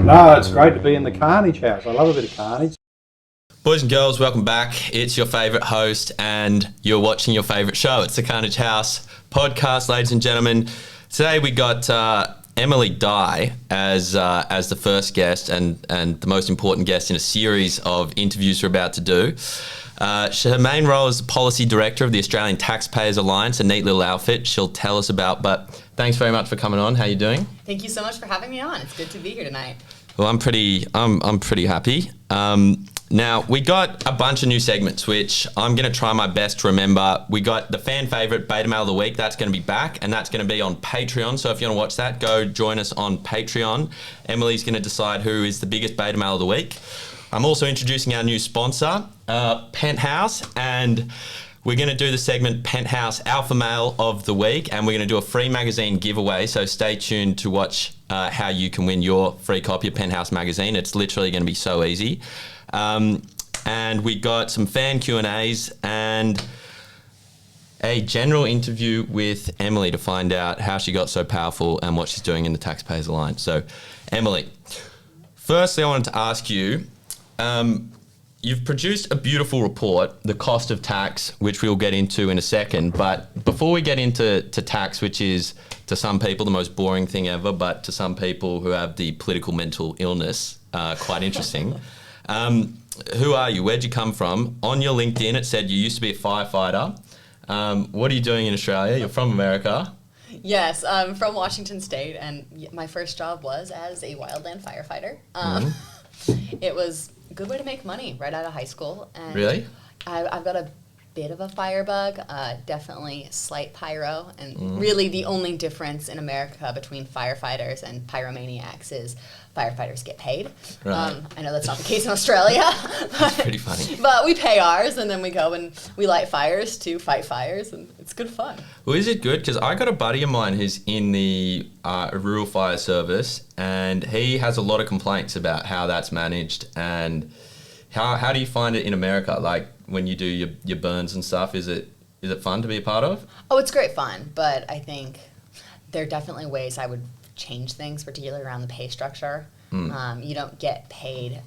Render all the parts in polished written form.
No, it's great to be in the Carnage house. I love a bit of Carnage. Boys and girls, welcome back. It's your favourite host and you're watching your favourite show. It's the Carnage House podcast, ladies and gentlemen. Today we got Emilie Dye as the first guest and the most important guest in a series of interviews we're about to do. Her main role is the Policy Director of the Australian Taxpayers Alliance, a neat little outfit she'll tell us about. But thanks very much for coming on. How are you doing? Thank you so much for having me on. It's good to be here tonight. Well, I'm pretty happy. Now, we got a bunch of new segments, which I'm going to try my best to remember. We got the fan favourite Beta Mail of the Week. That's going to be back, and that's going to be on Patreon. So if you want to watch that, go join us on Patreon. Emilie's going to decide who is the biggest Beta Mail of the Week. I'm also introducing our new sponsor, Penthouse, and we're going to do the segment Penthouse Alpha Mail of the Week, and we're going to do a free magazine giveaway. So stay tuned to watch how you can win your free copy of Penthouse magazine. It's literally going to be so easy. And we got some fan Q&As and a general interview with Emilie to find out how she got so powerful and what she's doing in the Taxpayers Alliance. So, Emilie, firstly, I wanted to ask you, you've produced a beautiful report, The Cost of Tax, which we'll get into in a second. But before we get into tax, which is to some people the most boring thing ever, but to some people who have the political mental illness, quite interesting. Who are you? Where'd you come from? On your LinkedIn, it said you used to be a firefighter. What are you doing in Australia? You're from America. Yes, I'm from Washington State, and my first job was as a wildland firefighter. It was a good way to make money right out of high school. And Really? I've got a bit of a fire bug, definitely slight pyro, and really the only difference in America between firefighters and pyromaniacs is firefighters get paid. Right. I know that's not the case in Australia. That's pretty funny. But we pay ours, and then we go and we light fires to fight fires, and it's good fun. Well, is it good? Because I got a buddy of mine who's in the rural fire service, and he has a lot of complaints about how that's managed. And how do you find it in America? Like when you do your burns and stuff, is it fun to be a part of? Oh, it's great fun, but I think there are definitely ways I would change things, particularly around the pay structure. You don't get paid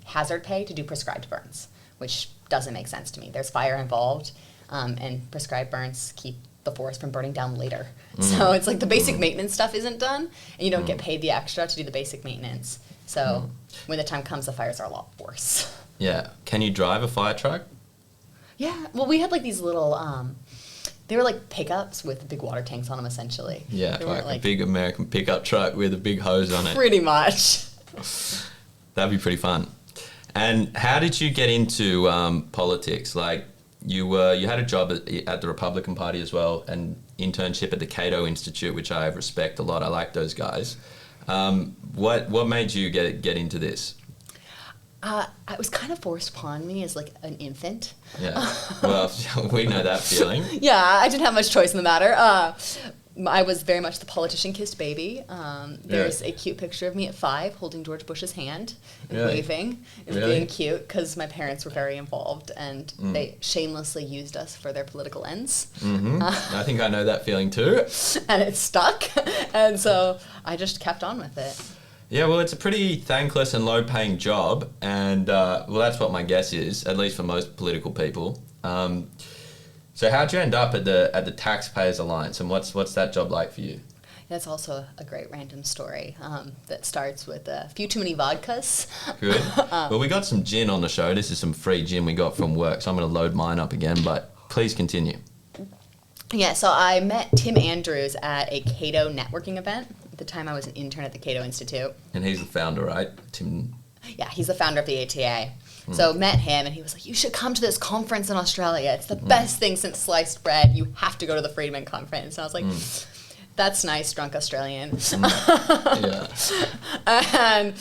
hazard pay to do prescribed burns, which doesn't make sense to me. There's fire involved, and prescribed burns keep the forest from burning down later. So it's like the basic maintenance stuff isn't done, and you don't get paid the extra to do the basic maintenance. So when the time comes, the fires are a lot worse. Yeah. Can you drive a fire truck? Yeah. Well, we had like these little, they were like pickups with big water tanks on them, essentially. Yeah, They like weren't, a big American pickup truck with a big hose on it. Pretty much. That'd be pretty fun. And how did you get into politics? Like you had a job at the Republican Party as well, an internship at the Cato Institute, which I respect a lot. I like those guys. What made you get into this? It was kind of forced upon me as like an infant. Yeah, well, we know that feeling. Yeah, I didn't have much choice in the matter. I was very much the politician-kissed baby. There's a cute picture of me at 5 holding George Bush's hand and waving and being cute because my parents were very involved and they shamelessly used us for their political ends. I think I know that feeling too. And it stuck. And so I just kept on with it. Yeah, well, it's a pretty thankless and low-paying job, and well, that's what my guess is, at least for most political people. So how'd you end up at the Taxpayers Alliance, and what's that job like for you? That's also a great random story that starts with a few too many vodkas. Good. Well, we got some gin on the show. This is some free gin we got from work, so I'm going to load mine up again, but please continue. Yeah, so I met Tim Andrews at a Cato networking event. At the time, I was an intern at the Cato Institute. And he's the founder, right? Tim? Yeah, he's the founder of the ATA. So met him, and he was like, you should come to this conference in Australia. It's the best thing since sliced bread. You have to go to the Friedman Conference. And I was like, that's nice, drunk Australian. Yeah. And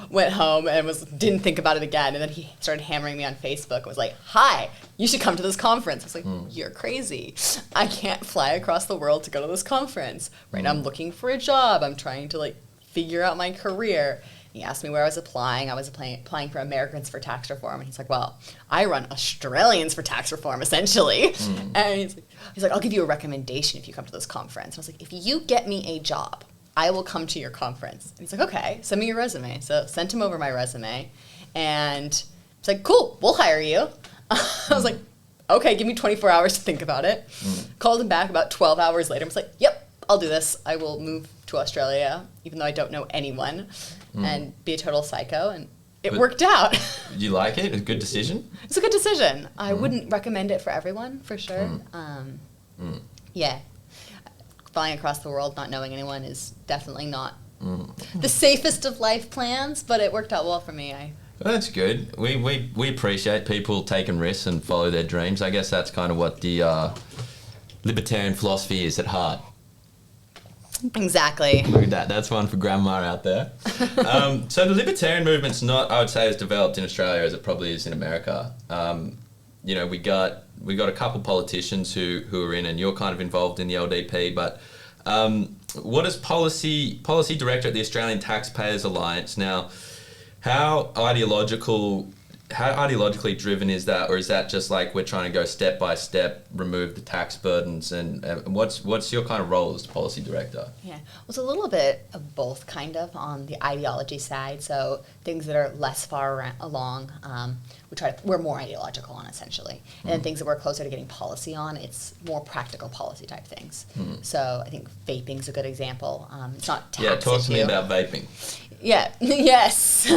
went home and didn't think about it again. And then he started hammering me on Facebook and was like, hi, you should come to this conference. I was like, you're crazy. I can't fly across the world to go to this conference. Right now I'm looking for a job. I'm trying to like figure out my career. He asked me where I was applying. I was applying for Americans for Tax Reform. And he's like, well, I run Australians for Tax Reform, essentially. And he's like, I'll give you a recommendation if you come to this conference. And I was like, if you get me a job, I will come to your conference. And he's like, okay, send me your resume. So sent him over my resume. And it's like, cool, we'll hire you. I was like, okay, give me 24 hours to think about it. Called him back about 12 hours later. I was like, yep, I'll do this. I will move to Australia, even though I don't know anyone, and be a total psycho. And it worked out. Did you like it? It was a good decision? It's a good decision. I wouldn't recommend it for everyone, for sure. Yeah. Flying across the world, not knowing anyone is definitely not the safest of life plans, but it worked out well for me. Well, that's good. We appreciate people taking risks and follow their dreams. I guess that's kind of what the libertarian philosophy is at heart. Exactly. Look at that. That's one for grandma out there. So the libertarian movement's not, I would say, as developed in Australia as it probably is in America. You know, we got a couple politicians who are in, and you're kind of involved in the LDP. But what is policy director at the Australian Taxpayers Alliance now? How ideologically driven is that, or is that just like we're trying to go step by step, remove the tax burdens, and what's your kind of role as policy director? Yeah, well, it's a little bit of both, kind of, on the ideology side. So things that are less far along, we're more ideological on, essentially, and then things that we're closer to getting policy on, it's more practical policy type things. So I think vaping's a good example. It's not tax Yeah, talk to me issue. about vaping. Yeah, yes.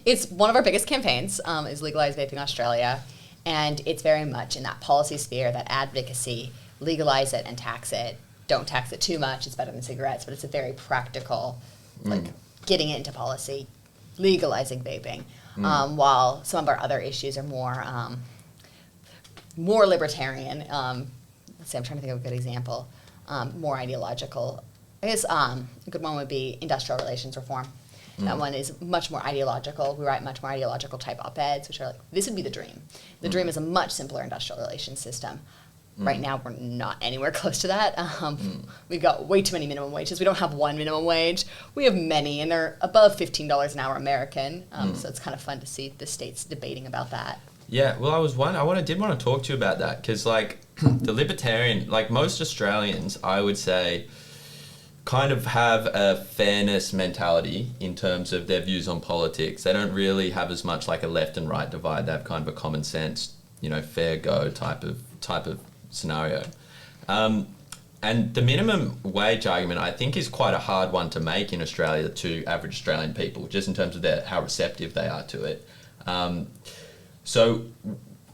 It's one of our biggest campaigns, is Legalize Vaping Australia, and it's very much in that policy sphere, that advocacy, legalize it and tax it. Don't tax it too much, it's better than cigarettes, but it's a very practical, like, getting it into policy, legalizing vaping, while some of our other issues are more libertarian. Let's see, I'm trying to think of a good example, more ideological. I guess a good one would be industrial relations reform. That one is much more ideological. We write much more ideological type op-eds, which are like, this would be the dream. The dream is a much simpler industrial relations system. Right now, we're not anywhere close to that. We've got way too many minimum wages. We don't have one minimum wage. We have many, and they're above $15 an hour American. So it's kind of fun to see the states debating about that. Yeah, well, I did want to talk to you about that, because like the libertarian, like most Australians, I would say, kind of have a fairness mentality in terms of their views on politics. They don't really have as much like a left and right divide. They have kind of a common sense, fair go type of scenario. And the minimum wage argument, I think, is quite a hard one to make in Australia to average Australian people, just in terms of how receptive they are to it. So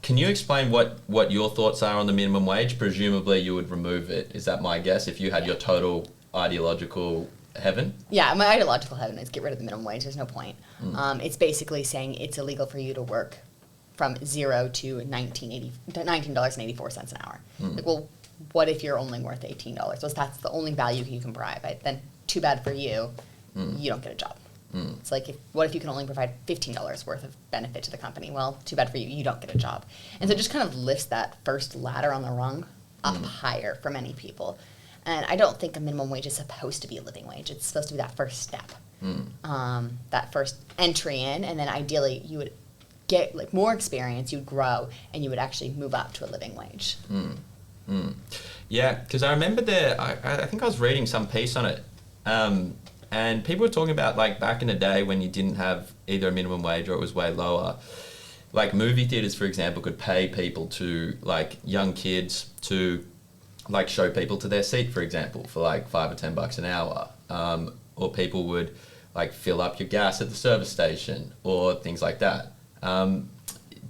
can you explain what your thoughts are on the minimum wage? Presumably you would remove it. Is that my guess, if you had your total ideological heaven? Yeah, my ideological heaven is get rid of the minimum wage. There's no point. It's basically saying it's illegal for you to work from $0 to $19.84 an hour. Like, well, what if you're only worth $18? Well, that's the only value you can provide. Right? Then too bad for you. You don't get a job. It's like, what if you can only provide $15 worth of benefit to the company? Well, too bad for you. You don't get a job. And so it just kind of lifts that first ladder on the rung up higher for many people. And I don't think a minimum wage is supposed to be a living wage. It's supposed to be that first step, that first entry in, and then ideally you would get like more experience, you'd grow, and you would actually move up to a living wage. Yeah, because I remember I think I was reading some piece on it, and people were talking about, like, back in the day when you didn't have either a minimum wage or it was way lower, like movie theaters, for example, could pay people to, like, young kids to, like, show people to their seat, for example, for like $5 or $10 an hour, or people would like fill up your gas at the service station or things like that.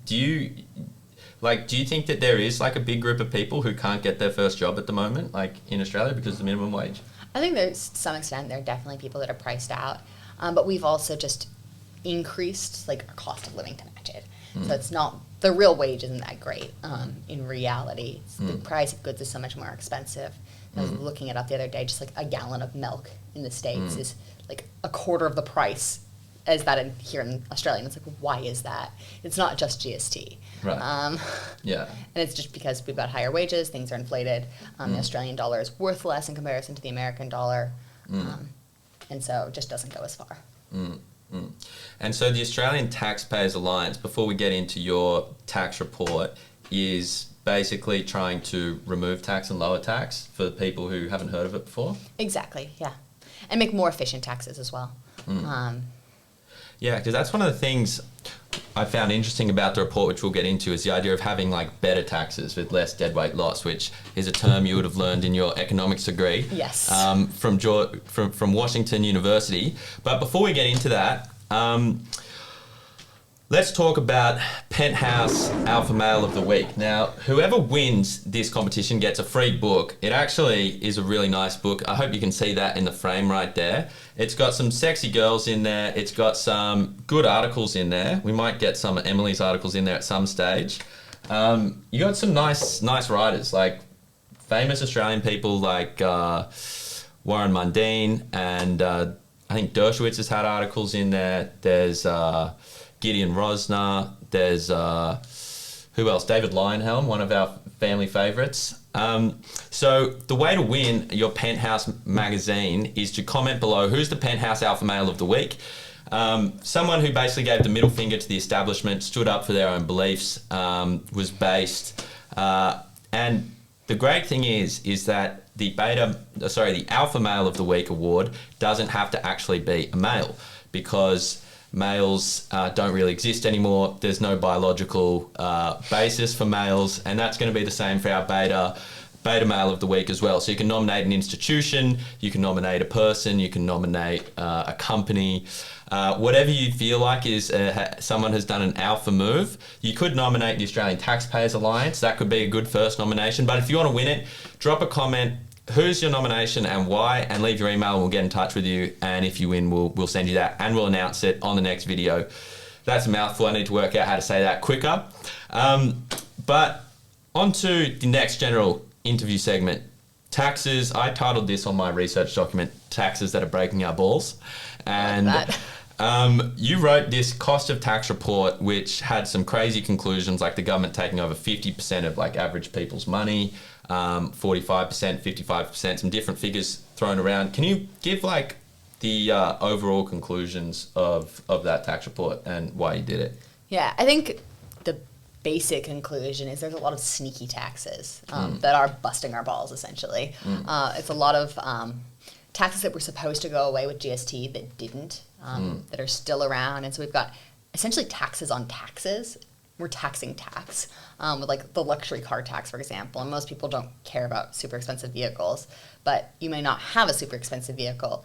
Do you think that there is like a big group of people who can't get their first job at the moment, like in Australia, because of the minimum wage? I think there's, to some extent, there are definitely people that are priced out, but we've also just increased like our cost of living to match it. So it's not, the real wage isn't that great in reality. The price of goods is so much more expensive. I was looking it up the other day, just like a gallon of milk in the States is like a quarter of the price as that here in Australia. And it's like, well, why is that? It's not just GST. Right. Yeah. And it's just because we've got higher wages, things are inflated. The Australian dollar is worth less in comparison to the American dollar. And so it just doesn't go as far. And so the Australian Taxpayers Alliance, before we get into your tax report, is basically trying to remove tax and lower tax for people who haven't heard of it before? Exactly, yeah. and make more efficient taxes as well. Yeah, because that's one of the things I found interesting about the report, which we'll get into, is the idea of having like better taxes with less deadweight loss, which is a term you would have learned in your economics degree. Yes. From Washington University. But before we get into that, let's talk about Penthouse Alpha Male of the Week. Now, whoever wins this competition gets a free book. It actually is a really nice book. I hope you can see that in the frame right there. It's got some sexy girls in there. It's got some good articles in there. We might get some of Emily's articles in there at some stage. You got some nice writers, like famous Australian people like Warren Mundine, and I think Dershowitz has had articles in there. There's Gideon Rosner. There's who else? David Lionhelm, one of our family favourites. So the way to win your Penthouse magazine is to comment below who's the Penthouse Alpha Male of the Week. Someone who basically gave the middle finger to the establishment, stood up for their own beliefs, was based. And the great thing is that the Alpha Male of the Week award doesn't have to actually be a male, because males don't really exist anymore. There's no biological basis for males, and that's going to be the same for our beta male of the week as well. So you can nominate an institution, you can nominate a person, you can nominate a company, whatever you feel like is someone has done an alpha move. You could nominate the Australian Taxpayers Alliance. That could be a good first nomination. But if you want to win it, drop a comment. Who's your nomination and why, and leave your email and we'll get in touch with you, and if you win we'll send you that and we'll announce it on the next video. That's a mouthful. I need to work out how to say that quicker. But on to the next general interview segment, taxes. I titled this on my research document, Taxes That Are Breaking Our Balls. And you wrote this cost of tax report, which had some crazy conclusions, like the government taking over 50% of like average people's money, 45%, 55%, some different figures thrown around. Can you give like the overall conclusions of that tax report and why you did it? Yeah, I think the basic conclusion is there's a lot of sneaky taxes that are busting our balls, essentially. It's a lot of taxes that were supposed to go away with GST that didn't, that are still around. And so we've got essentially taxes on taxes. We're taxing tax, with like the luxury car tax, for example. And most people don't care about super expensive vehicles, but you may not have a super expensive vehicle,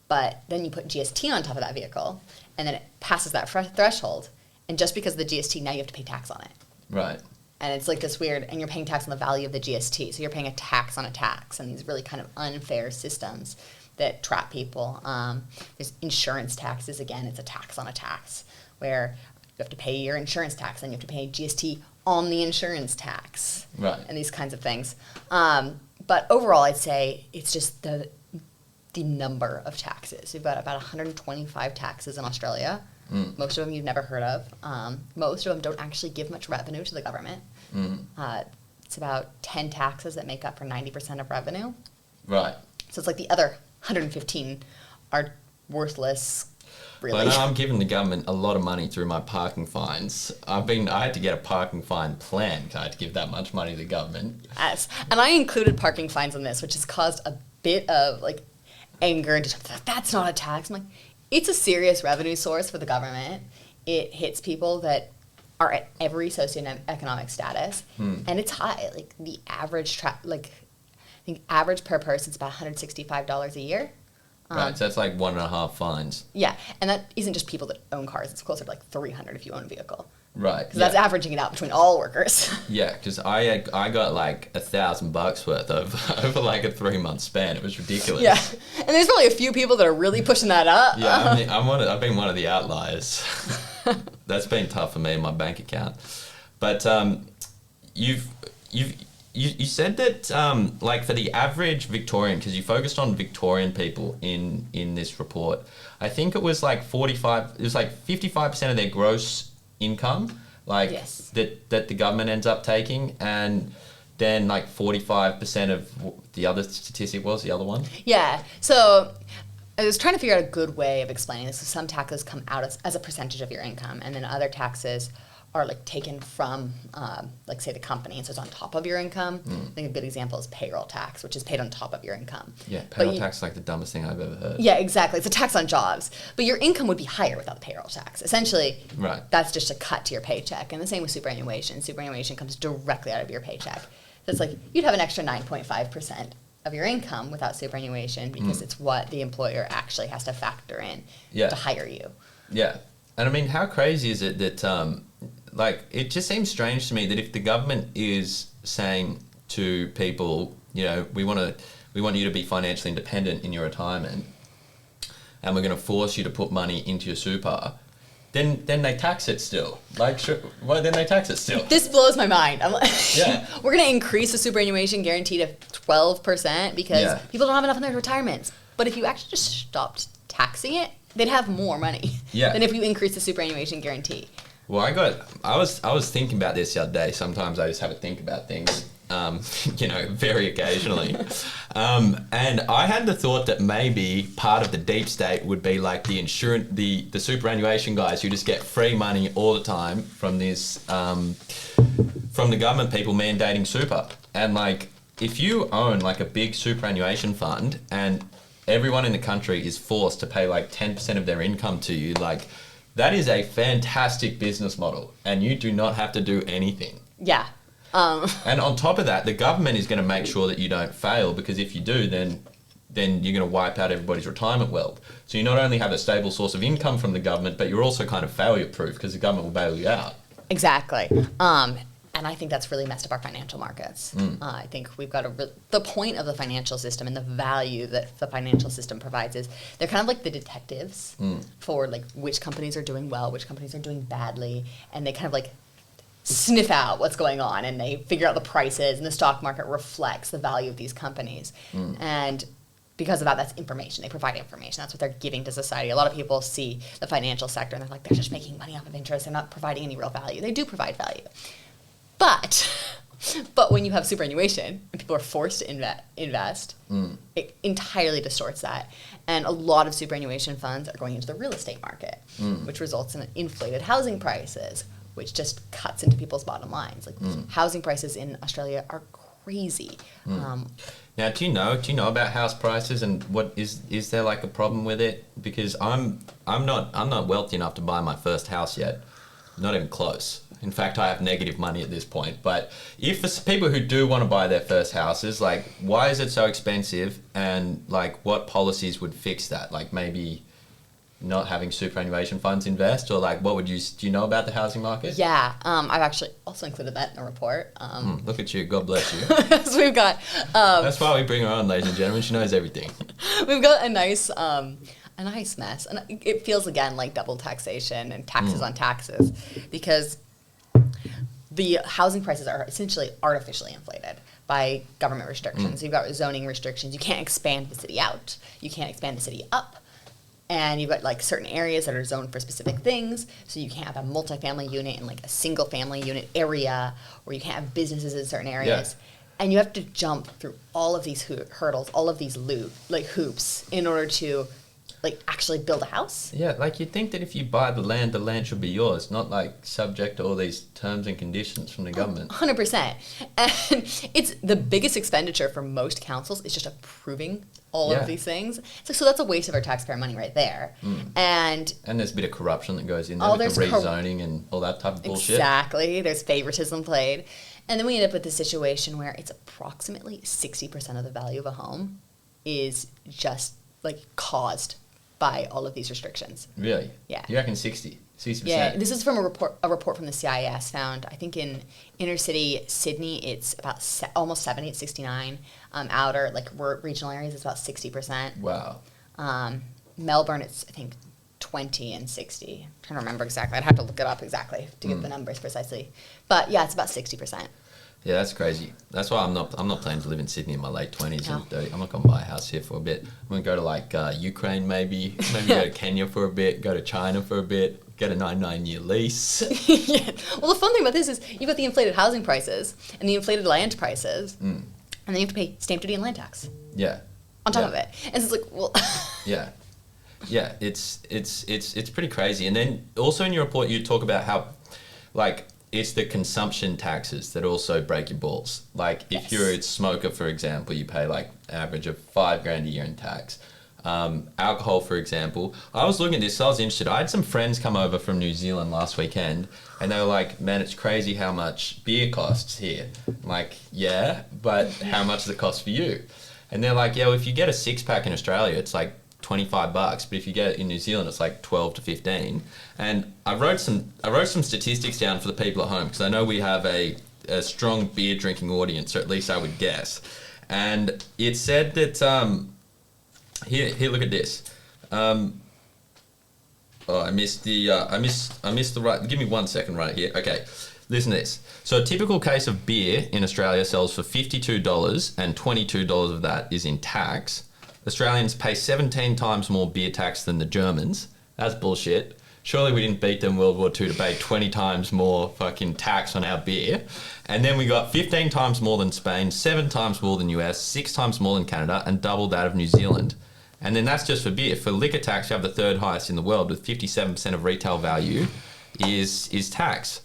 but then you put GST on top of that vehicle, and then it passes that threshold. And just because of the GST, now you have to pay tax on it. Right. And it's like this weird, and you're paying tax on the value of the GST. So you're paying a tax on a tax, and these really kind of unfair systems that trap people. There's insurance taxes. Again, it's a tax on a tax, where you have to pay your insurance tax, and you have to pay GST on the insurance tax. Right. And these kinds of things. But overall, I'd say it's just the number of taxes. We've got about 125 taxes in Australia. Most of them you've never heard of. Most of them don't actually give much revenue to the government. It's about 10 taxes that make up for 90% of revenue. Right. So it's like the other 115 are worthless, really. Well, I know I'm giving the government a lot of money through my parking fines. I had to get a parking fine plan because I had to give that much money to the government. Yes. And I included parking fines in this, which has caused a bit of like anger and just, that's not a tax. I'm like, it's a serious revenue source for the government. It hits people that are at every socioeconomic status, and it's high. Like the average, I think average per person is about $165 a year. Right, so that's like 1.5 fines. Yeah, and that isn't just people that own cars. It's closer to like 300 if you own a vehicle. Right. Because that's averaging it out between all workers. Yeah, because I got like $1,000 worth over like a 3-month span. It was ridiculous. Yeah, and there's probably a few people that are really pushing that up. Yeah, I've been one of the outliers. That's been tough for me in my bank account. But you said that like for the average Victorian, because you focused on Victorian people in this report, I think it was like 55% of their gross income, like yes, that the government ends up taking, and then like 45% of the other statistic was the other one. Yeah, so I was trying to figure out a good way of explaining this. So some taxes come out as a percentage of your income, and then other taxes are like taken from, like say the company, and so it's on top of your income. I think a good example is payroll tax, which is paid on top of your income. Yeah, payroll tax is like the dumbest thing I've ever heard. Yeah, exactly. It's a tax on jobs, but your income would be higher without the payroll tax. Essentially, Right. that's just a cut to your paycheck. And the same with superannuation. Superannuation comes directly out of your paycheck. So it's like you'd have an extra 9.5% of your income without superannuation because it's what the employer actually has to factor in Yeah. to hire you. Yeah. And I mean, how crazy is it that, like, it just seems strange to me that if the government is saying to people, you know, we want you to be financially independent in your retirement, and we're going to force you to put money into your super, then they tax it still. Like, sure, well, then they tax it still. This blows my mind. I'm like, Yeah. we're going to increase the superannuation guarantee to 12% because Yeah. people don't have enough in their retirements. But if you actually just stopped taxing it, they'd have more money Yeah. than if you increase the superannuation guarantee. Well, I was thinking about this the other day. Sometimes I just have a think about things, you know, very occasionally. And I had the thought that maybe part of the deep state would be like the superannuation guys who just get free money all the time from this, from the government people mandating super. And like, if you own like a big superannuation fund and everyone in the country is forced to pay like 10% of their income to you, like, that is a fantastic business model, and you do not have to do anything. Yeah. And on top of that, the government is going to make sure that you don't fail, because if you do, then you're going to wipe out everybody's retirement wealth. So you not only have a stable source of income from the government, but you're also kind of failure-proof because the government will bail you out. Exactly. And I think that's really messed up our financial markets. I think we've got the point of the financial system and the value that the financial system provides is they're kind of like the detectives for like which companies are doing well, which companies are doing badly, and they kind of like sniff out what's going on and they figure out the prices, and the stock market reflects the value of these companies. And because of that, that's information. They provide information. That's what they're giving to society. A lot of people see the financial sector and they're like, they're just making money off of interest. They're not providing any real value. They do provide value. But when you have superannuation and people are forced to invest, it entirely distorts that. And a lot of superannuation funds are going into the real estate market, which results in inflated housing prices, which just cuts into people's bottom lines. Like housing prices in Australia are crazy. Now, do you know about house prices, and what is there like a problem with it? Because I'm not wealthy enough to buy my first house yet, not even close. In fact, I have negative money at this point. But if for people who do want to buy their first houses, like, why is it so expensive? And like, what policies would fix that? Like, maybe not having superannuation funds invest, or like, do you know about the housing market? Yeah, I've actually also included that in the report. Look at you, God bless you. So we've got. That's why we bring her on, ladies and gentlemen. She knows everything. We've got a nice mess, and it feels again like double taxation and taxes on taxes, because the housing prices are essentially artificially inflated by government restrictions. You've got zoning restrictions. You can't expand the city out. You can't expand the city up. And you've got like certain areas that are zoned for specific things. So you can't have a multifamily unit in like a single family unit area, or you can't have businesses in certain areas. Yeah. And you have to jump through all of these hurdles, all of these hoops in order to like actually build a house. Yeah, like you'd think that if you buy the land should be yours, not like subject to all these terms and conditions from the government. 100%. And it's the biggest expenditure for most councils is just approving all of these things. It's like, so that's a waste of our taxpayer money right there. And there's a bit of corruption that goes in there with the rezoning and all that type of bullshit. Exactly. There's favoritism played. And then we end up with this situation where it's approximately 60% of the value of a home is just like caused by all of these restrictions. Really? Yeah. You reckon 60%? Yeah, this is from a report from the CIS found, I think in inner city Sydney, it's about almost 70, it's 69. Outer, like regional areas, it's about 60%. Wow. Melbourne, it's, I think, 20 and 60. I'm trying to remember exactly. I'd have to look it up exactly to get the numbers precisely. But yeah, it's about 60%. Yeah, that's crazy. That's why I'm not planning to live in Sydney in my late 20s and 30s. I'm not going to buy a house here for a bit. I'm going to go to like Ukraine maybe go to Kenya for a bit, go to China for a bit, get a 99-year lease. Yeah. Well, the fun thing about this is you've got the inflated housing prices and the inflated land prices, and then you have to pay stamp duty and land tax. Yeah. On top of it. And so it's like, well... Yeah. Yeah, it's pretty crazy. And then also in your report, you talk about how, like, it's the consumption taxes that also break your balls. Like, if you're a smoker, for example, you pay like average of $5,000 a year in tax. Alcohol, for example. I was looking at this, so I was interested. I had some friends come over from New Zealand last weekend, and they were like, man, it's crazy how much beer costs here. I'm like, yeah, but how much does it cost for you? And they're like, yeah, well, if you get a 6-pack in Australia, it's like $25, but if you get it in New Zealand, it's like 12 to 15. And I wrote some statistics down for the people at home, because I know we have a strong beer drinking audience, or at least I would guess. And it said that here, look at this. I missed the right. Give me 1 second right here. Okay, listen to this. So a typical case of beer in Australia sells for $52, and $22 of that is in tax. Australians pay 17 times more beer tax than the Germans. That's bullshit. Surely we didn't beat them in World War II to pay 20 times more fucking tax on our beer. And then we got 15 times more than Spain, 7 times more than US, 6 times more than Canada, and double that of New Zealand. And then that's just for beer. For liquor tax, you have the third highest in the world, with 57% of retail value is tax.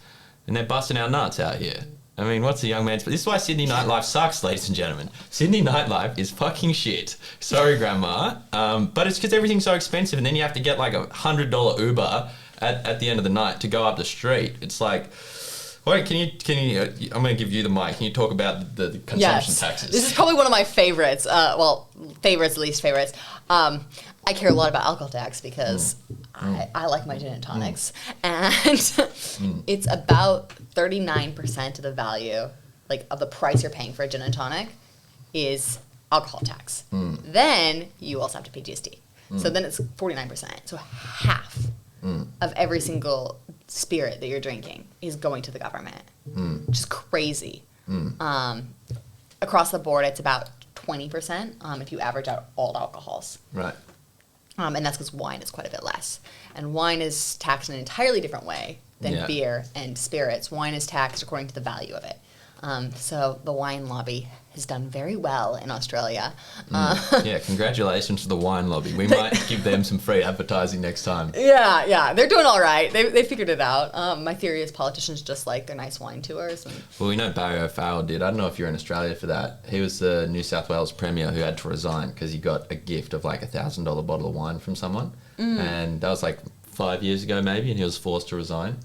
And they're busting our nuts out here. I mean, what's a young man's... This is why Sydney nightlife sucks, ladies and gentlemen. Sydney nightlife is fucking shit. Sorry, Grandma. But it's because everything's so expensive, and then you have to get like $100 Uber at the end of the night to go up the street. It's like... Wait, can you? I'm going to give you the mic. Can you talk about the consumption taxes? This is probably one of my favorites. Favorites, least favorites. I care a lot about alcohol tax because I like my gin and tonics, and it's about 39% of the value, like of the price you're paying for a gin and tonic, is alcohol tax. Then you also have to pay GST. So then it's 49%. So half of every single spirit that you're drinking is going to the government, which is crazy. Across the board, it's about 20% if you average out all alcohols. Right. And that's because wine is quite a bit less. And wine is taxed in an entirely different way than beer and spirits. Wine is taxed according to the value of it. So the wine lobby has done very well in Australia. Yeah, congratulations to the wine lobby. We might give them some free advertising next time. Yeah, they're doing all right. They figured it out. My theory is politicians just like their nice wine tours. Well, we know Barry O'Farrell did. I don't know if you're in Australia for that. He was the New South Wales Premier who had to resign because he got a gift of like $1,000 bottle of wine from someone. And that was like 5 years ago maybe, and he was forced to resign.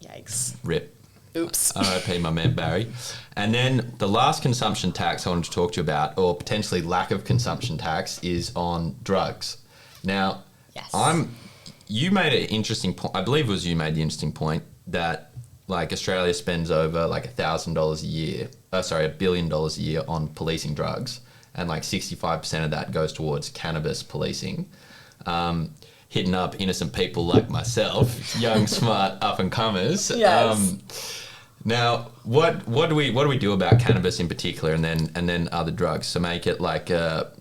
Yikes. RIP. Oops. RIP, my man Barry. And then the last consumption tax I wanted to talk to you about, or potentially lack of consumption tax, is on drugs. Now, you made an interesting point. I believe it was you made the interesting point that like Australia spends over like $1,000 a year. $1 billion a year on policing drugs, and like 65% of that goes towards cannabis policing. Hitting up innocent people like myself, young, smart up and comers. Yes. Now, what do we do about cannabis in particular, and then other drugs, to make it like a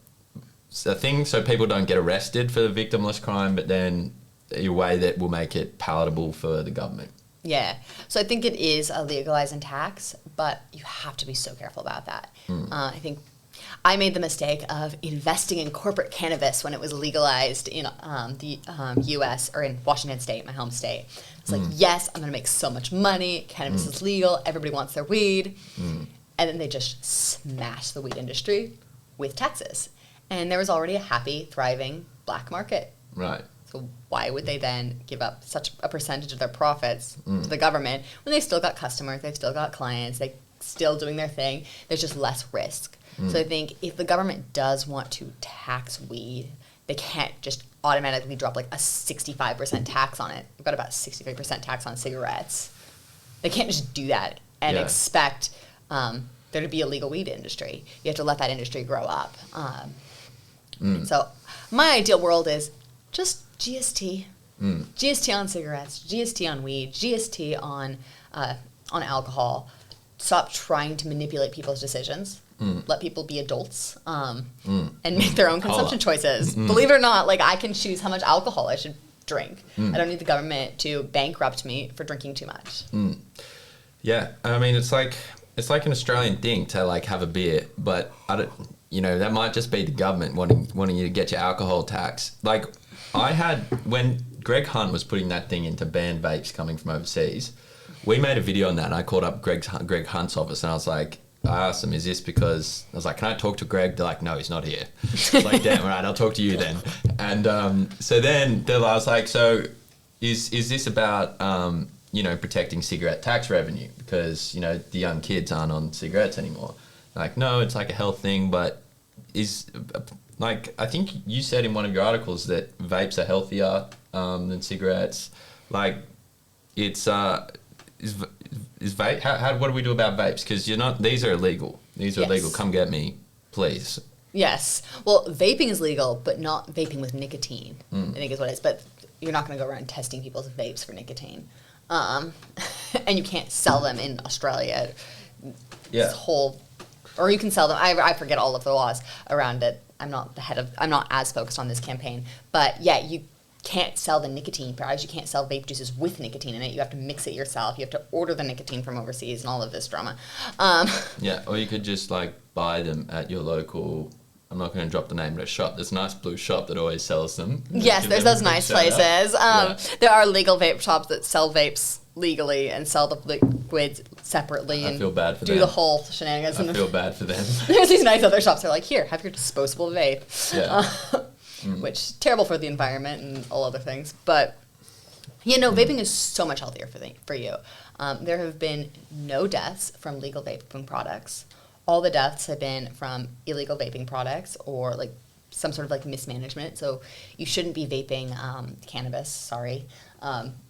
thing so people don't get arrested for the victimless crime, but then a way that will make it palatable for the government? Yeah. So I think it is a legalized and tax, but you have to be so careful about that. I think I made the mistake of investing in corporate cannabis when it was legalized in the U.S. or in Washington State, my home state. It's like, yes, I'm going to make so much money. Cannabis is legal. Everybody wants their weed. And then they just smash the weed industry with taxes. And there was already a happy, thriving black market. Right. So why would they then give up such a percentage of their profits to the government when they've still got customers, they've still got clients, they're still doing their thing? There's just less risk. So I think if the government does want to tax weed, they can't just automatically drop like a 65% tax on it. We've got about 65% tax on cigarettes. They can't just do that and expect there to be a legal weed industry. You have to let that industry grow up. So my ideal world is just GST. GST on cigarettes, GST on weed, GST on alcohol. Stop trying to manipulate people's decisions. Let people be adults and make their own consumption choices. Believe it or not, like I can choose how much alcohol I should drink. I don't need the government to bankrupt me for drinking too much. Yeah, I mean it's like an Australian thing to like have a beer, but I don't. That might just be the government wanting you to get your alcohol tax. Like when Greg Hunt was putting that thing into banned vapes coming from overseas, we made a video on that, and I called up Greg Hunt's office, and I was like, I asked them, is this because, I was like, can I talk to Greg? They're like, no, he's not here. I was like, damn, right, I'll talk to you then. And so then I was like, so is this about, protecting cigarette tax revenue? Because, the young kids aren't on cigarettes anymore. Like, no, it's like a health thing, but I think you said in one of your articles that vapes are healthier than cigarettes. Like, it's... Is vape? What do we do about vapes? Because these are illegal. These are illegal. Come get me, please. Yes. Well, vaping is legal, but not vaping with nicotine. I think is what it is. But you're not going to go around testing people's vapes for nicotine, and you can't sell them in Australia. Yeah. Or you can sell them. I forget all of the laws around it. I'm not as focused on this campaign, but yeah, you can't sell the nicotine products. You can't sell vape juices with nicotine in it. You have to mix it yourself. You have to order the nicotine from overseas and all of this drama. Yeah, or you could just buy them at your local, I'm not going to drop the name of a shop. There's a nice blue shop that always sells them. Yes, there's those nice places. There are legal vape shops that sell vapes legally and sell the liquids separately. I feel bad for them. Do the whole shenanigans. I feel bad for them. There's these nice other shops that are like, here, have your disposable vape. Yeah. Which terrible for the environment and all other things, but vaping is so much healthier for you. There have been no deaths from legal vaping products. All the deaths have been from illegal vaping products or some sort of mismanagement. So you shouldn't be vaping cannabis,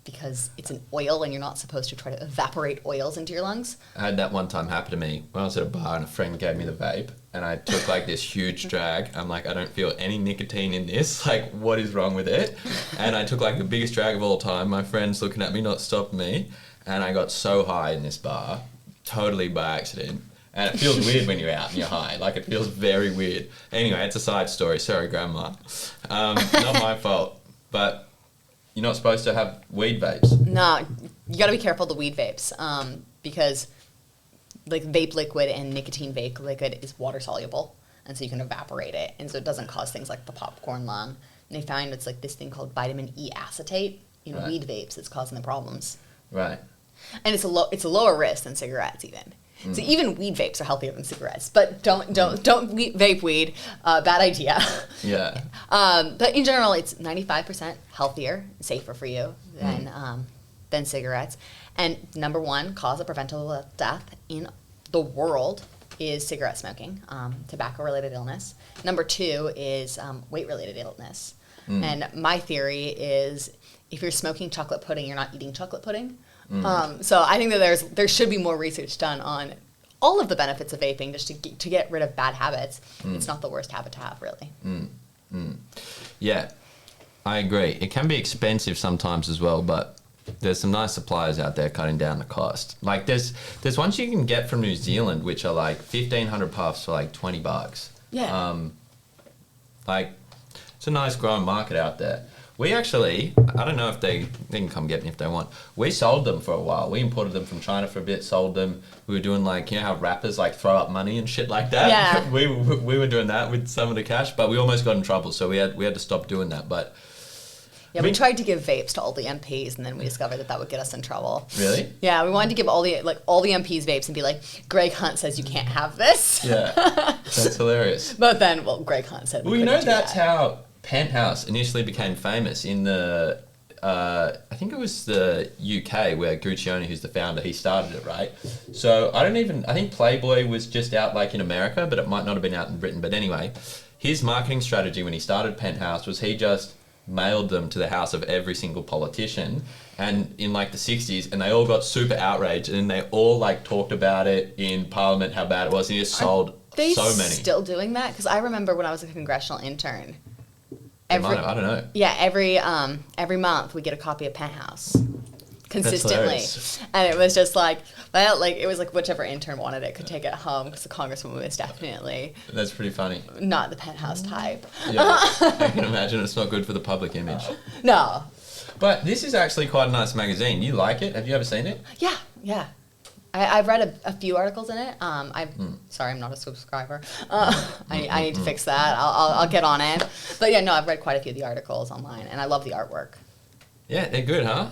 because it's an oil and you're not supposed to try to evaporate oils into your lungs. I had that one time happen to me when I was at a bar and a friend gave me the vape and I took this huge drag. I'm like, I don't feel any nicotine in this. What is wrong with it? And I took the biggest drag of all time. My friend's looking at me, not stopping me. And I got so high in this bar, totally by accident. And it feels weird when you're out and you're high. It feels very weird. Anyway, it's a side story. Sorry, Grandma. Not my fault. But you're not supposed to have weed vapes. No, you got to be careful of the weed vapes because vape liquid and nicotine vape liquid is water soluble, and so you can evaporate it, and so it doesn't cause things like the popcorn lung. And they find it's this thing called vitamin E acetate in weed vapes that's causing the problems. Right. And it's a lower risk than cigarettes even. So even weed vapes are healthier than cigarettes, but don't vape weed. Bad idea. Yeah. But in general, it's 95% healthier, safer for you than cigarettes. And number one cause of preventable death in the world is cigarette smoking, tobacco-related illness. Number two is weight-related illness. And my theory is if you're smoking chocolate pudding, you're not eating chocolate pudding. So I think that there should be more research done on all of the benefits of vaping just to get rid of bad habits. It's not the worst habit to have, really. Yeah, I agree. It can be expensive sometimes as well, but there's some nice suppliers out there cutting down the cost. There's ones you can get from New Zealand which are 1,500 puffs for $20. Yeah. It's a nice growing market out there. We actually, I don't know if they can come get me if they want. We sold them for a while. We imported them from China for a bit, sold them. We were doing how rappers throw up money and shit like that. Yeah. we were doing that with some of the cash, but we almost got in trouble, so we had to stop doing that. But yeah, we tried to give vapes to all the MPs, and then we discovered that would get us in trouble. Really? Yeah, we wanted to give all the MPs vapes and be like, Greg Hunt says you can't have this. Yeah, that's hilarious. But then, Greg Hunt said we couldn't do that's that. How Penthouse initially became famous in the, I think it was the UK where Guccione, who's the founder, he started it, right? So I think Playboy was just out in America, but it might not have been out in Britain. But anyway, his marketing strategy when he started Penthouse was he just mailed them to the house of every single politician and in the 60s, and they all got super outraged and they all talked about it in Parliament, how bad it was, and he just sold so many. Are they still doing that? Because I remember when I was a congressional intern, I don't know. Yeah, every month we get a copy of Penthouse consistently, and it was just it was whichever intern wanted it could take it home because the congresswoman was definitely. That's pretty funny. Not the Penthouse type. Yeah, I can imagine it's not good for the public image. No. But this is actually quite a nice magazine. You like it? Have you ever seen it? Yeah. I've read a few articles in it. Sorry, I'm not a subscriber. I need to fix that. I'll get on it. But yeah, no, I've read quite a few of the articles online, and I love the artwork. Yeah, they're good, huh?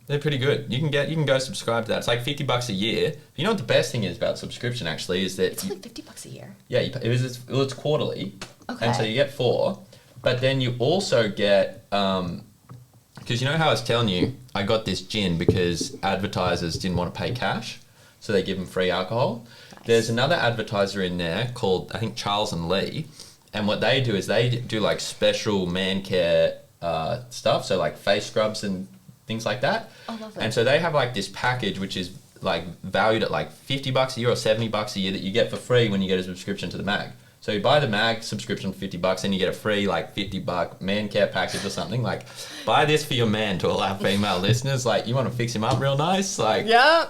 They're pretty good. You can go subscribe to that. It's like $50 a year. You know what the best thing is about subscription actually is that It's only $50 a year. yeah, it's quarterly, Okay. and so you get 4, but then you also get because you know how I was telling you I got this gin because advertisers didn't want to pay cash, so they give them free alcohol. Nice. There's another advertiser in there called I think Charles and Lee, and what they do is they do like special man care stuff, so like face scrubs and things like that. Oh, lovely. And so they have like this package which is like valued at like $50 a year or $70 a year that you get for free when you get a subscription to the mag. So you buy the mag subscription for $50 and you get a free like $50 man care package or something. Like, buy this for your man, to all our female listeners. Like, you want to fix him up real nice. Like, Yeah.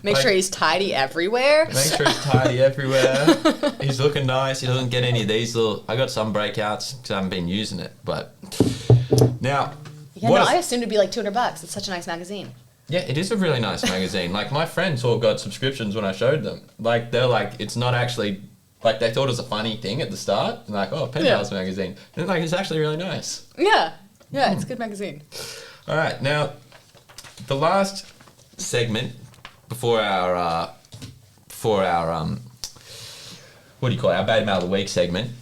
Make Like- sure he's tidy everywhere. make sure he's tidy everywhere. He's looking nice. He doesn't get any of these little. I got some breakouts because I haven't been using it. But now, Yeah, what no, is- I assumed it'd be like $200. It's such a nice magazine. yeah, it is a really nice magazine. Like, my friends all got subscriptions when I showed them. Like, they're like, it's not actually. Like, they thought it was a funny thing at the start. And like, oh, Penthouse magazine. And like, it's actually really nice. Yeah. Yeah, it's a good magazine. All right, now, the last segment before our what do you call it? Our Beta Mail of the Week segment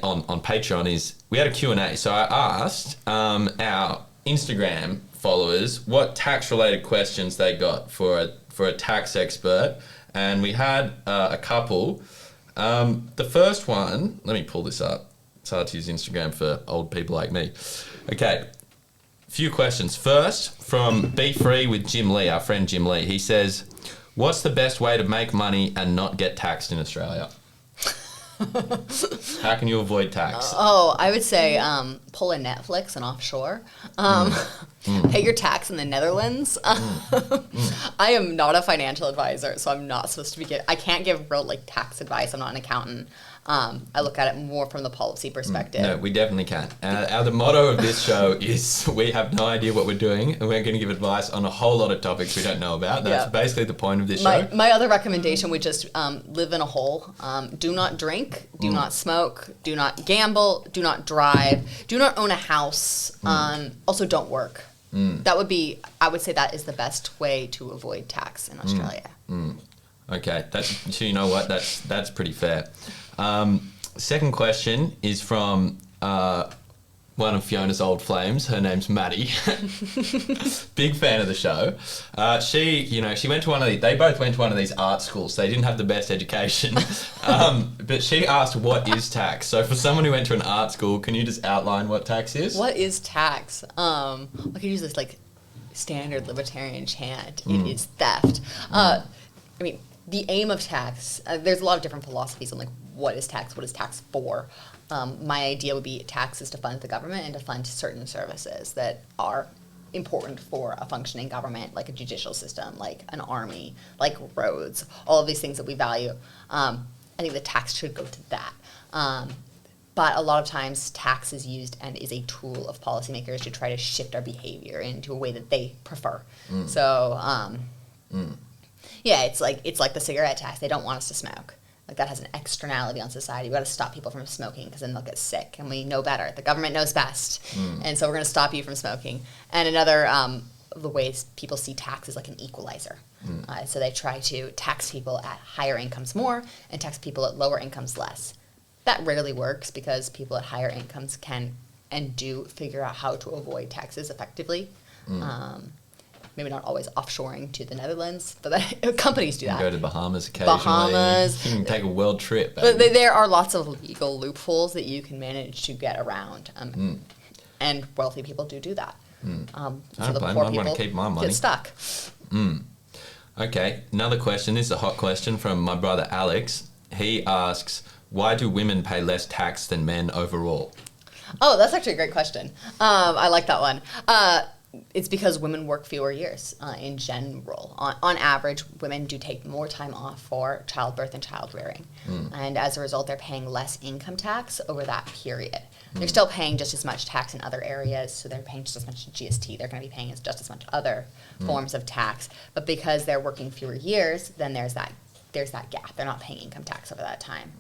on Patreon is we had a Q&A. So I asked our Instagram followers what tax-related questions they got for a tax expert, and we had a couple. The first one, let me pull this up. It's hard to use Instagram for old people like me. Okay, few questions. First, from Be Free with Jim Lee, our friend Jim Lee. He says, what's the best way to make money and not get taxed in Australia? How can you avoid tax? Oh, I would say pull a Netflix and offshore. Pay your tax in the Netherlands. I am not a financial advisor, so I'm not supposed to be I can't give real like tax advice. I'm not an accountant. I look at it more from the policy perspective. No, we definitely can. The motto of this show is we have no idea what we're doing, and we're going to give advice on a whole lot of topics we don't know about. That's basically the point of this show. My other recommendation would just live in a hole. Do not drink. Do not smoke. Do not gamble. Do not drive. Do not own a house. Also, don't work. That would be, I would say that is the best way to avoid tax in Australia. Okay, so you know what? That's pretty fair. Second question is from one of Fiona's old flames. Her name's Maddie. Big fan of the show. She went to they both went to one of these art schools. So they didn't have the best education. But she asked, what is tax? So for someone who went to an art school, can you just outline what tax is? What is tax? I could use this like standard libertarian chant. It is theft. I mean, the aim of tax, there's a lot of different philosophies on like what is tax for. My idea would be tax is to fund the government and to fund certain services that are important for a functioning government, like a judicial system, like an army, like roads, all of these things that we value. I think the tax should go to that. But a lot of times tax is used and is a tool of policymakers to try to shift our behavior into a way that they prefer. So, yeah, it's like the cigarette tax. They don't want us to smoke. Like that has an externality on society. We got to stop people from smoking because then they'll get sick, and we know better. The government knows best, and so we're going to stop you from smoking. And another of the ways people see tax is like an equalizer. So they try to tax people at higher incomes more and tax people at lower incomes less. That rarely works because people at higher incomes can and do figure out how to avoid taxes effectively. Maybe not always offshoring to the Netherlands, but companies do that. Go to Bahamas occasionally. Bahamas. You can take a world trip. But Baby. there are lots of legal loopholes that you can manage to get around. And wealthy people do that. So the poor people keep my money. get stuck. Okay, another question. This is a hot question from my brother Alex. He asks, why do women pay less tax than men overall? Oh, that's actually a great question. I like that one. it's because women work fewer years in general. On average, women do take more time off for childbirth and child rearing. And as a result, they're paying less income tax over that period. They're still paying just as much tax in other areas, so they're paying just as much GST. They're going to be paying just as much other forms of tax. But because they're working fewer years, then there's that gap. They're not paying income tax over that time.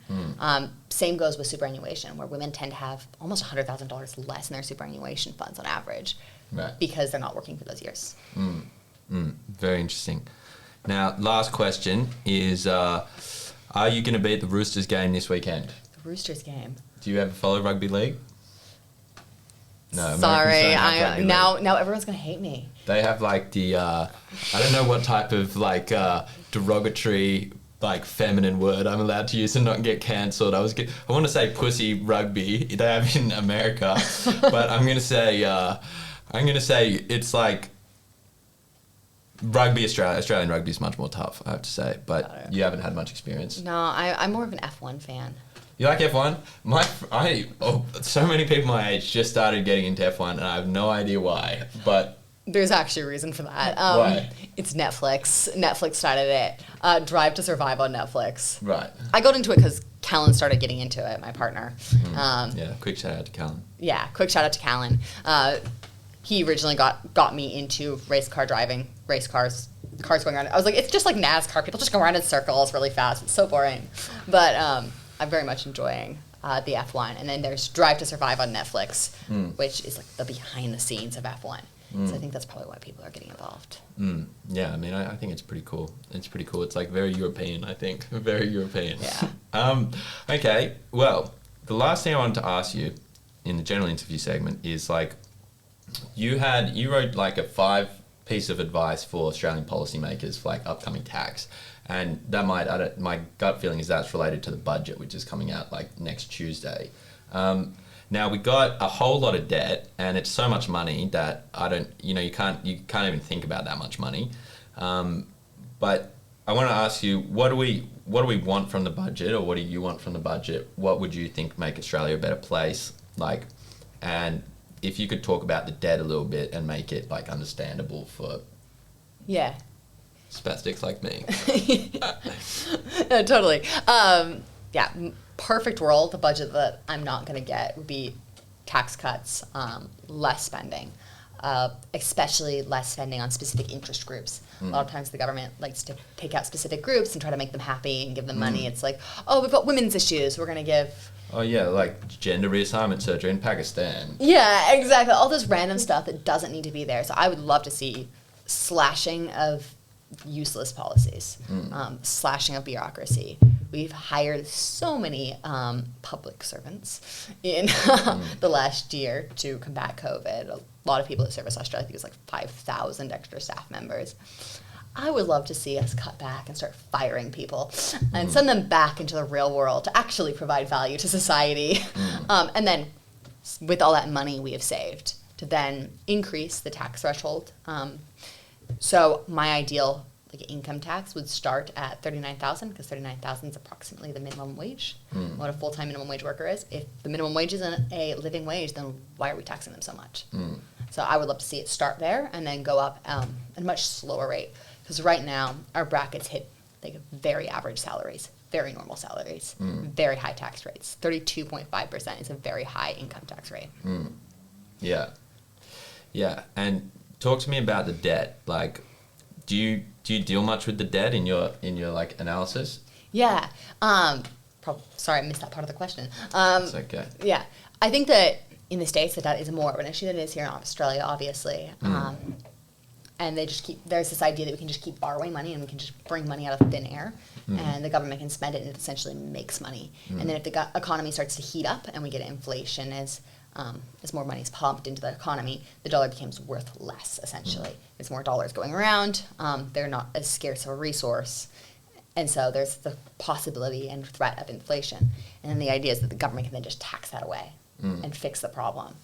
Same goes with superannuation, where women tend to have almost $100,000 less in their superannuation funds on average. Right. Because they're not working for those years. Very interesting. Now, last question is, are you going to be at the Roosters game this weekend? The Roosters game. Do you ever follow rugby league? No. Sorry, now everyone's going to hate me. They have like the, I don't know what type of like derogatory like feminine word I'm allowed to use and not get cancelled. I want to say pussy rugby. They have in America, but I'm going to say it's like rugby. Australian rugby is much more tough, I have to say, but you haven't had much experience. No, I'm more of an F1 fan. You like F1? So many people my age just started getting into F1 and I have no idea why, but... There's actually a reason for that. Why? It's Netflix. Netflix started it. Drive to Survive on Netflix. Right. I got into it because Callan started getting into it, my partner. Yeah, quick shout out to Callan. Yeah, quick shout out to Callan. He originally got me into race car driving, race cars going around. I was like, it's just like NASCAR. People just go around in circles really fast. It's so boring. But I'm very much enjoying the F1. And then there's Drive to Survive on Netflix, which is like the behind the scenes of F1. So I think that's probably why people are getting involved. Yeah, I mean, I think it's pretty cool. It's like very European, I think. Very European. Yeah. Okay, well, the last thing I wanted to ask you in the general interview segment is like, you wrote like a 5-piece of advice for Australian policymakers for like upcoming tax. And that my gut feeling is that's related to the budget, which is coming out like next Tuesday. Now we got a whole lot of debt, and it's so much money that you can't even think about that much money. But I want to ask you, what do we want from the budget, or what do you want from the budget? What would you think make Australia a better place? Like, and if you could talk about the debt a little bit and make it like understandable for spastics like me. No, totally. Perfect world, the budget that I'm not going to get would be tax cuts, less spending, especially less spending on specific interest groups. A lot of times the government likes to pick out specific groups and try to make them happy and give them money. It's like, oh, we've got women's issues, we're going to give... Oh yeah, like gender reassignment surgery in Pakistan. Yeah, exactly. All this random stuff that doesn't need to be there. So I would love to see slashing of useless policies, slashing of bureaucracy. We've hired so many public servants in the last year to combat COVID. A lot of people at Service Australia, I think it was like 5,000 extra staff members. I would love to see us cut back and start firing people and send them back into the real world to actually provide value to society. And then with all that money we have saved, to then increase the tax threshold. So my ideal income tax would start at $39,000 because $39,000 is approximately the minimum wage. What a full-time minimum wage worker is. If the minimum wage isn't a living wage, then why are we taxing them so much? So I would love to see it start there and then go up at a much slower rate. Because right now our brackets hit like very average salaries, very normal salaries, very high tax rates. 32.5% is a very high income tax rate. Yeah, and talk to me about the debt. Like, do you deal much with the debt in your like analysis? Yeah. Sorry, I missed that part of the question. It's okay. Yeah, I think that in the States that is more of an issue than it is here in Australia, obviously. And there's this idea that we can just keep borrowing money and we can just bring money out of thin air and the government can spend it and it essentially makes money. And then if the economy starts to heat up and we get inflation as more money is pumped into the economy, the dollar becomes worth less, essentially. There's more dollars going around. They're not as scarce of a resource. And so there's the possibility and threat of inflation. And then the idea is that the government can then just tax that away and fix the problem.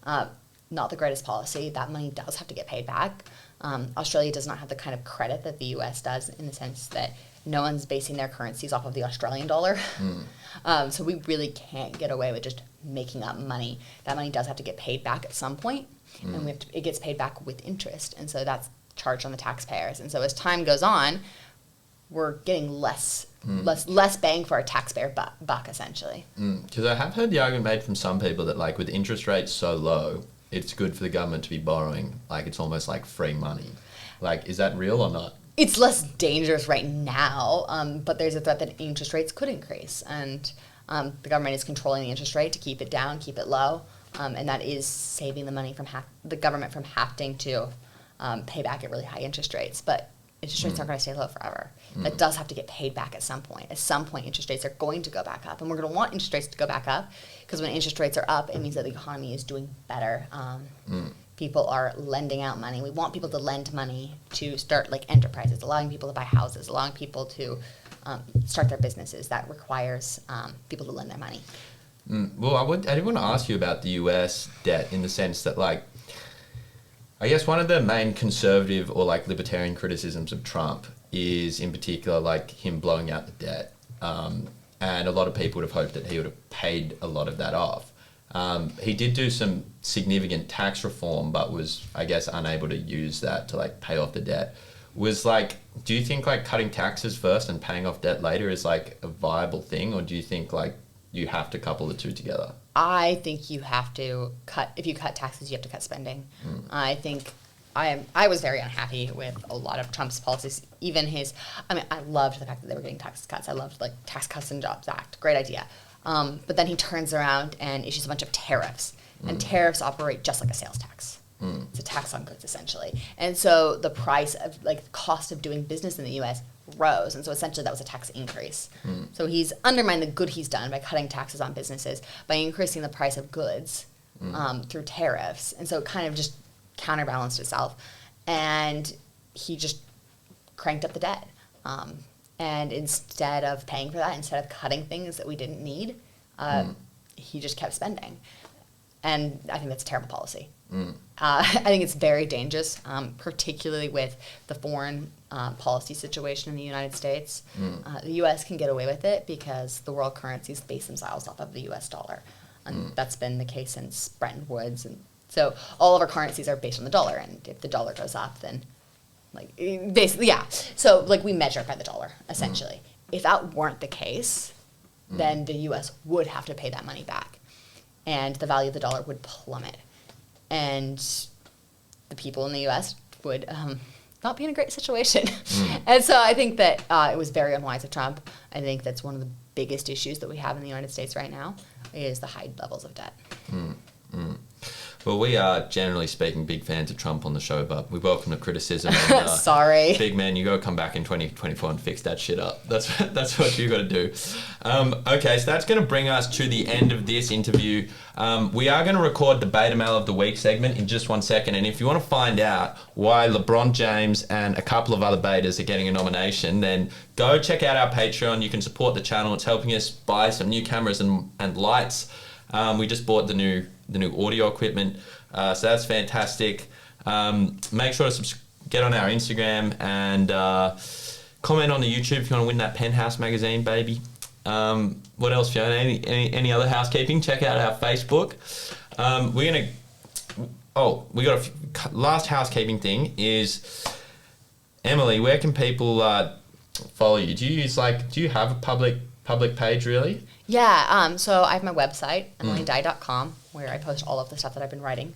Not the greatest policy. That money does have to get paid back. Australia does not have the kind of credit that the US does in the sense that no one's basing their currencies off of the Australian dollar. So we really can't get away with just making up money. That money does have to get paid back at some point. and it gets paid back with interest, and so that's charged on the taxpayers. And so as time goes on, we're getting less bang for our taxpayer buck essentially. Because I have heard the argument made from some people that like with interest rates so low, it's good for the government to be borrowing. Like it's almost like free money. Like, is that real or not? It's less dangerous right now, but there's a threat that interest rates could increase, and the government is controlling the interest rate to keep it down, keep it low, and that is saving the money from the government from having to pay back at really high interest rates. But interest rates aren't going to stay low forever. That does have to get paid back at some point. At some point, interest rates are going to go back up, and we're going to want interest rates to go back up because when interest rates are up, it means that the economy is doing better. People are lending out money. We want people to lend money to start like enterprises, allowing people to buy houses, allowing people to start their businesses. That requires people to lend their money. Well, I did want to ask you about the US debt in the sense that like, I guess one of the main conservative or like libertarian criticisms of Trump is in particular like him blowing out the debt. And a lot of people would have hoped that he would have paid a lot of that off. He did do some significant tax reform, but was, I guess, unable to use that to like pay off the debt. Do you think like cutting taxes first and paying off debt later is like a viable thing, or do you think like you have to couple the two together? I think you have to if you cut taxes, you have to cut spending. I was very unhappy with a lot of Trump's policies, even I loved the fact that they were getting tax cuts. I loved like Tax Cuts and Jobs Act, great idea. But then he turns around and issues a bunch of tariffs, and tariffs operate just like a sales tax. It's a tax on goods essentially. And so the price of like the cost of doing business in the US rose, and so essentially that was a tax increase. So he's undermined the good he's done by cutting taxes on businesses by increasing the price of goods through tariffs, and so it kind of just counterbalanced itself, and he just cranked up the debt. And instead of paying for that, instead of cutting things that we didn't need, he just kept spending. And I think that's a terrible policy. I think it's very dangerous, particularly with the foreign policy situation in the United States. The U.S. can get away with it because the world currencies base themselves off of the U.S. dollar. And that's been the case since Bretton Woods. And so all of our currencies are based on the dollar. And if the dollar goes up, then like basically, yeah. So like we measure by the dollar, essentially. If that weren't the case, then the U.S. would have to pay that money back. And the value of the dollar would plummet. And the people in the U.S. would not be in a great situation. And so I think that it was very unwise of Trump. I think that's one of the biggest issues that we have in the United States right now is the high levels of debt. Well, we are, generally speaking, big fans of Trump on the show, but we welcome the criticism. And, Sorry. Big man, you got to come back in 2024 and fix that shit up. That's what you got to do. Okay, so that's going to bring us to the end of this interview. We are going to record the Beta Male of the Week segment in just 1 second, and if you want to find out why LeBron James and a couple of other betas are getting a nomination, then go check out our Patreon. You can support the channel. It's helping us buy some new cameras and lights. We just bought the new audio equipment, so that's fantastic. Make sure to get on our Instagram and comment on the YouTube if you want to win that Penthouse magazine, baby. What else, Fiona? Any other housekeeping? Check out our Facebook. We got last housekeeping thing is, Emily, where can people follow you? Do you have a public page really? Yeah, so I have my website, emiliedye.com, where I post all of the stuff that I've been writing,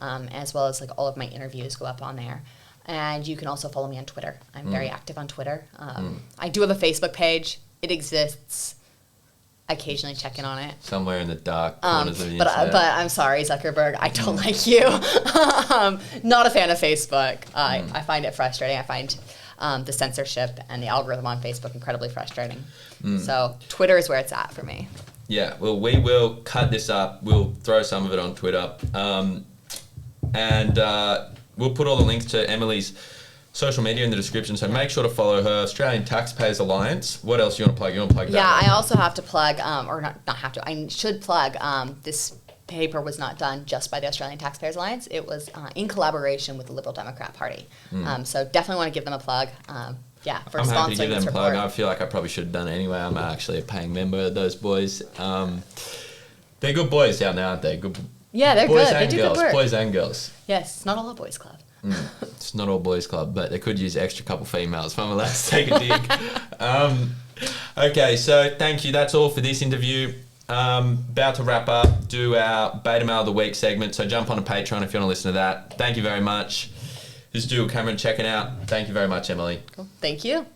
as well as like all of my interviews go up on there. And you can also follow me on Twitter. I'm very active on Twitter. I do have a Facebook page. It exists. I occasionally check in on it. Somewhere in the dark corners of the but internet. But I'm sorry, Zuckerberg, I don't like you. Not a fan of Facebook. I find it frustrating. I find the censorship and the algorithm on Facebook incredibly frustrating. So Twitter is where it's at for me. Yeah, well, we will cut this up. We'll throw some of it on Twitter. And we'll put all the links to Emily's social media in the description, so make sure to follow her. Australian Taxpayers Alliance. What else you want to plug? You want to plug that? Yeah, I also have to plug, or not have to, I should plug, this paper was not done just by the Australian Taxpayers Alliance. It was in collaboration with the Liberal Democrat Party. So definitely want to give them a plug. For I'm happy to give them a plug. report. I feel like I probably should have done it anyway. I'm actually a paying member of those boys. They're good boys down there, aren't they? Yeah, they're Boys good. They and do girls. good work. Boys and girls. Yes, not all a boys club. It's not all boys club, but they could use extra couple females if I'm allowed to take a dig. Okay, so thank you. That's all for this interview. About to wrap up, do our Beta Mail of the Week segment. So jump on a Patreon if you want to listen to that. Thank you very much. This is Dual Cameron checking out. Thank you very much, Emily. Cool. Thank you.